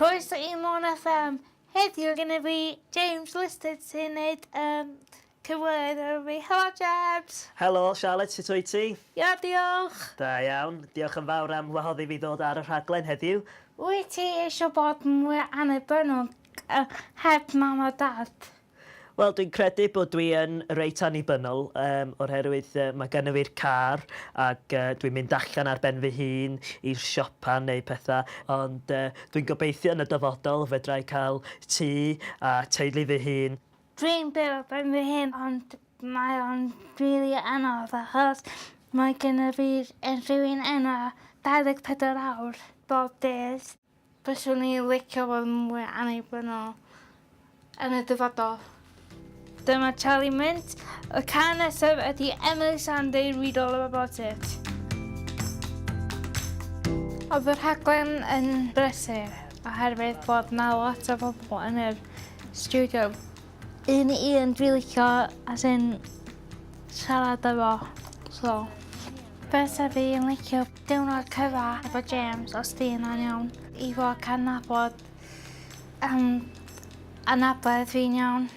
Croeso I Môn FM. Heddiw gyda fi James Listed sy'n neud cyflwyno fi. Helo James! Helo Charlotte, sut wyt ti? Ia, diolch. Da iawn, diolch yn fawr am wahoddi fi ddod ar y rhaglen heddiw. Wyt ti eisiau bod mwy annibynnol heb mam a dad? Wel, dwi'n credu bod dwi yn reit annibynnol oherwydd mae gennym fi'r car ac dwi'n mynd allan ar ben fy hun i'r siopa neu pethau, ond dwi'n gobeithio yn y dyfodol fedrai cael tŷ a teulu fy hun. Dwi'n byw ar ben fy hun, ond mae o'n rili anodd achos mae gennym fi rhywun enw 24 awr bob dydd. Byswn i'n licio bod mwy annibynnol yn y dyfodol. Dyma Charlie Mint. Y can nesaf ydy Emily Sandy, read all about it. Oedd y rhaglen yn brysur oherwydd bod na lot o bobl yn yr studio. Un i yn dwi'n licio as in siarad efo. So, bysa fi yn licio diwrnod cyfa efo James os di yna'n iawn. I fod can nabod anabledd fi'n iawn.